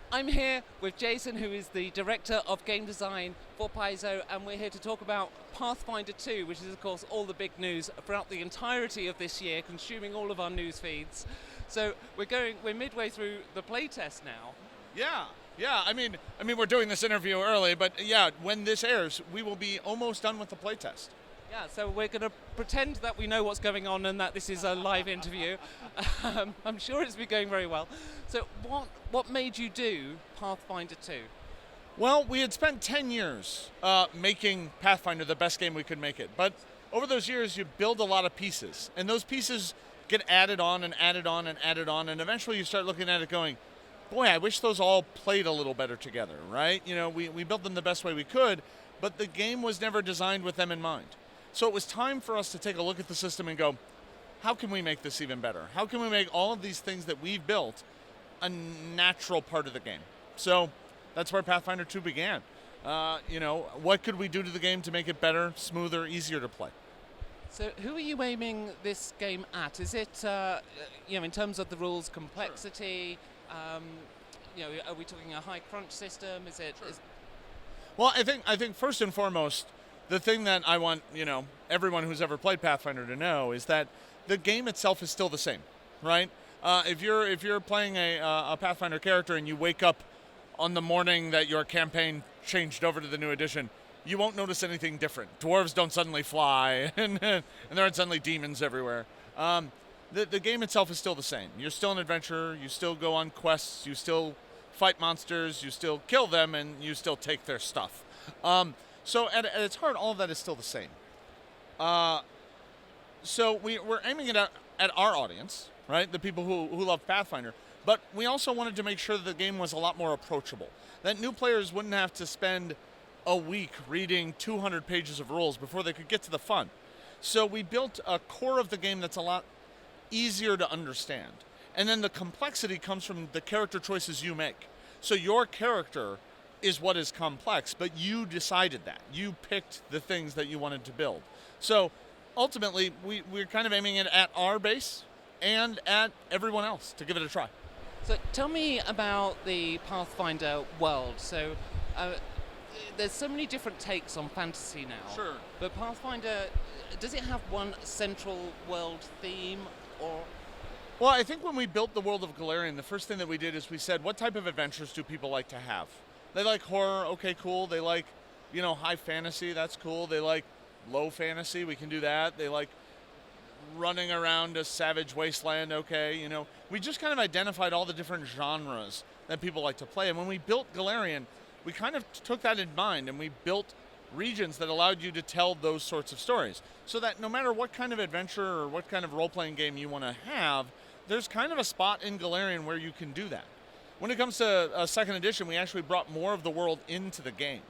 I'm here with Jason, who is the Director of Game Design for Paizo, and we're here to talk about Pathfinder 2, which is, of course, all the big news throughout the entirety of this year, consuming all of our news feeds. So we're midway through the playtest now. Yeah. I mean, we're doing this interview early, but yeah, when this airs, we will be almost done with the playtest. Yeah, so we're going to pretend that we know what's going on and that this is a live interview. I'm sure it's been going very well. So what made you do Pathfinder 2? Well, we had spent 10 years making Pathfinder the best game we could make it. But over those years, you build a lot of pieces. And those pieces get added on and added on and added on. And eventually you start looking at it going, boy, I wish those all played a little better together, right? You know, we built them the best way we could, but the game was never designed with them in mind. So it was time for us to take a look at the system and go, how can we make this even better? How can we make all of these things that we've built a natural part of the game? So that's where Pathfinder 2 began. What could we do to the game to make it better, smoother, easier to play? So who are you aiming this game at? Is it, in terms of the rules complexity, are we talking a high crunch system? Is it? Sure. Well, I think first and foremost, the thing that I want, everyone who's ever played Pathfinder to know is that the game itself is still the same, right? If you're playing a Pathfinder character and you wake up on the morning that your campaign changed over to the new edition, you won't notice anything different. Dwarves don't suddenly fly, and there aren't suddenly demons everywhere. The game itself is still the same. You're still an adventurer. You still go on quests. You still fight monsters. You still kill them, and you still take their stuff. So at its heart, all of that is still the same. So we're aiming it at our audience, right? The people who love Pathfinder. But we also wanted to make sure that the game was a lot more approachable. That new players wouldn't have to spend a week reading 200 pages of rules before they could get to the fun. So we built a core of the game that's a lot easier to understand. And then the complexity comes from the character choices you make. So your character is what is complex, but you decided that. You picked the things that you wanted to build. So ultimately, we're kind of aiming it at our base and at everyone else to give it a try. So tell me about the Pathfinder world. So there's so many different takes on fantasy now. Sure. But Pathfinder, does it have one central world theme or? Well, I think when we built the world of Golarion, the first thing that we did is we said, what type of adventures do people like to have? They like horror, okay, cool. They like, high fantasy, that's cool. They like low fantasy, we can do that. They like running around a savage wasteland, okay. We just kind of identified all the different genres that people like to play. And when we built Golarion, we kind of took that in mind and we built regions that allowed you to tell those sorts of stories. So that no matter what kind of adventure or what kind of role-playing game you want to have, there's kind of a spot in Golarion where you can do that. When it comes to second edition, we actually brought more of the world into the game.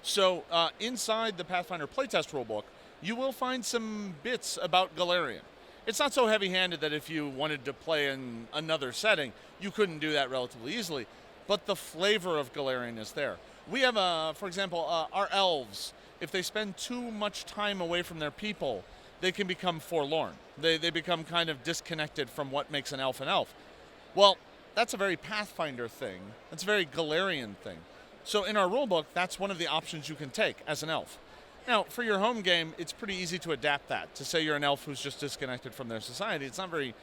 So inside the Pathfinder playtest rulebook, you will find some bits about Golarion. It's not so heavy-handed that if you wanted to play in another setting, you couldn't do that relatively easily. But the flavor of Golarion is there. We have, for example, our elves. If they spend too much time away from their people, they can become forlorn. They become kind of disconnected from what makes an elf. Well, that's a very Pathfinder thing. That's a very Golarion thing. So in our rulebook, that's one of the options you can take as an elf. Now, for your home game, it's pretty easy to adapt that. To say you're an elf who's just disconnected from their society, it's not very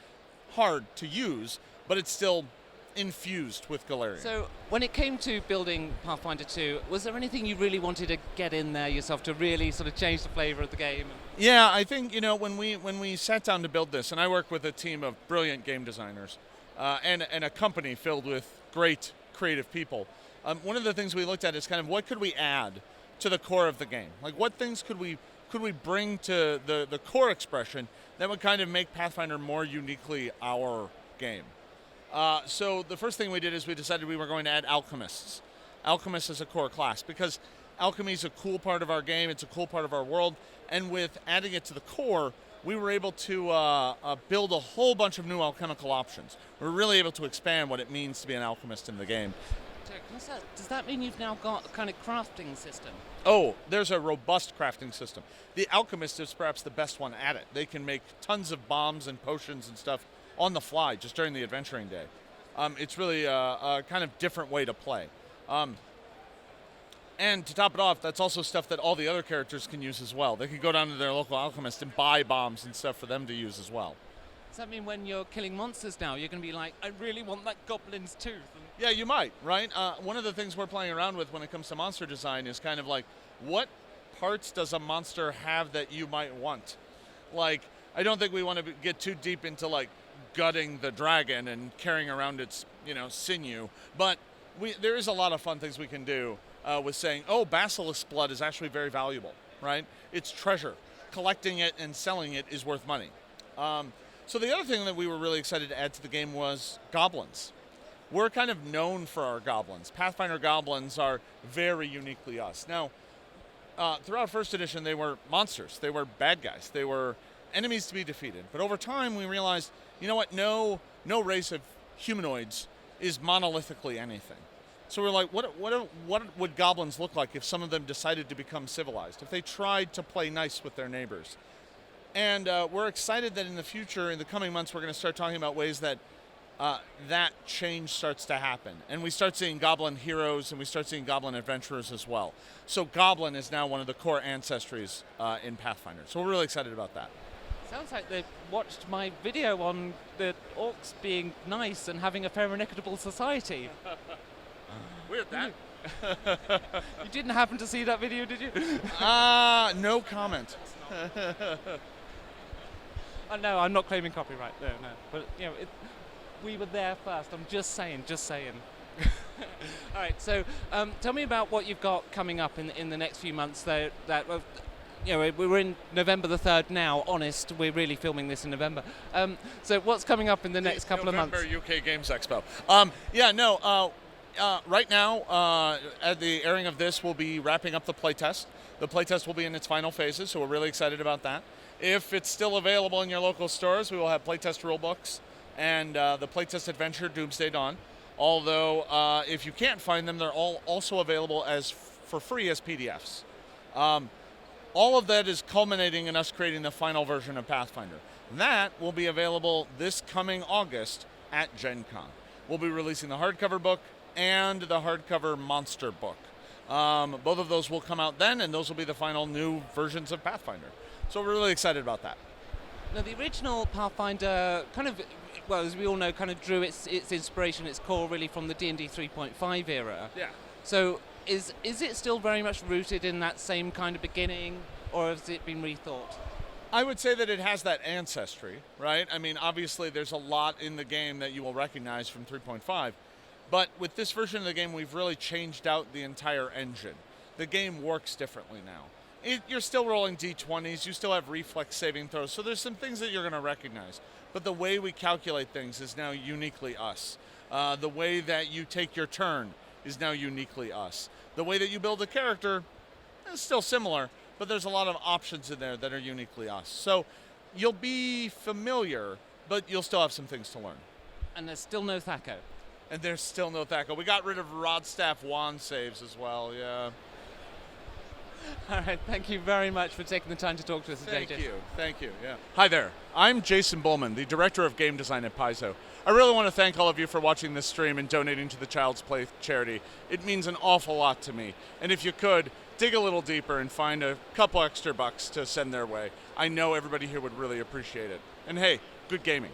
hard to use, but it's still infused with Golarion. So when it came to building Pathfinder 2, was there anything you really wanted to get in there yourself to really sort of change the flavor of the game? Yeah, I think, when we sat down to build this, and I work with a team of brilliant game designers, and a company filled with great creative people. One of the things we looked at is kind of what could we add to the core of the game? Like what things could we bring to the core expression that would kind of make Pathfinder more uniquely our game? So the first thing we did is we decided we were going to add Alchemists. Alchemists is a core class because alchemy is a cool part of our game, it's a cool part of our world, and with adding it to the core, we were able to build a whole bunch of new alchemical options. We were really able to expand what it means to be an alchemist in the game. Does that mean you've now got a kind of crafting system? Oh, there's a robust crafting system. The alchemist is perhaps the best one at it. They can make tons of bombs and potions and stuff on the fly just during the adventuring day. It's really a kind of different way to play. And to top it off, that's also stuff that all the other characters can use as well. They can go down to their local alchemist and buy bombs and stuff for them to use as well. Does that mean when you're killing monsters now, you're going to be like, I really want that goblin's tooth? Yeah, you might, right? One of the things we're playing around with when it comes to monster design is kind of like, what parts does a monster have that you might want? Like, I don't think we want to get too deep into like gutting the dragon and carrying around its, sinew, but there is a lot of fun things we can do with saying, oh, basilisk blood is actually very valuable, right? It's treasure. Collecting it and selling it is worth money. So the other thing that we were really excited to add to the game was goblins. We're kind of known for our goblins. Pathfinder goblins are very uniquely us. Now, throughout first edition, they were monsters. They were bad guys. They were enemies to be defeated. But over time, we realized, you know what? No race of humanoids is monolithically anything. So we're like, what would goblins look like if some of them decided to become civilized? If they tried to play nice with their neighbors? And we're excited that in the future, in the coming months, we're going to start talking about ways that that change starts to happen. And we start seeing goblin heroes and we start seeing goblin adventurers as well. So goblin is now one of the core ancestries in Pathfinder. So we're really excited about that. Sounds like they've watched my video on the orcs being nice and having a fair and equitable society. Weird that. You didn't happen to see that video, did you? No comment. No, I'm not claiming copyright. No. But we were there first. I'm just saying. All right. So, tell me about what you've got coming up in the next few months. Though we're in November the 3rd now. Honest, we're really filming this in November. So, what's coming up in the next couple of months? November UK Games Expo. Right now, at the airing of this, we'll be wrapping up the playtest. The playtest will be in its final phases, so we're really excited about that. If it's still available in your local stores, we will have playtest rulebooks and the playtest adventure, Doomsday Dawn. Although, if you can't find them, they're all also available for free as PDFs. All of that is culminating in us creating the final version of Pathfinder. That will be available this coming August at Gen Con. We'll be releasing the hardcover book and the hardcover monster book. Both of those will come out then, and those will be the final new versions of Pathfinder. So we're really excited about that. Now, the original Pathfinder as we all know, kind of drew its inspiration, its core, really from the D&D 3.5 era. Yeah. So is it still very much rooted in that same kind of beginning, or has it been rethought? I would say that it has that ancestry, right? I mean, obviously, there's a lot in the game that you will recognize from 3.5. But with this version of the game, we've really changed out the entire engine. The game works differently now. You're still rolling d20s, you still have reflex saving throws, so there's some things that you're going to recognize. But the way we calculate things is now uniquely us. The way that you take your turn is now uniquely us. The way that you build a character is still similar, but there's a lot of options in there that are uniquely us. So you'll be familiar, but you'll still have some things to learn. And there's still no Thaco. And there's still no Thaco. We got rid of Rod Staff wand saves as well, yeah. All right, thank you very much for taking the time to talk to us today, Jason. Thank you, yeah. Hi there, I'm Jason Bulmahn, the Director of Game Design at Paizo. I really want to thank all of you for watching this stream and donating to the Child's Play charity. It means an awful lot to me. And if you could, dig a little deeper and find a couple extra bucks to send their way. I know everybody here would really appreciate it. And hey, good gaming.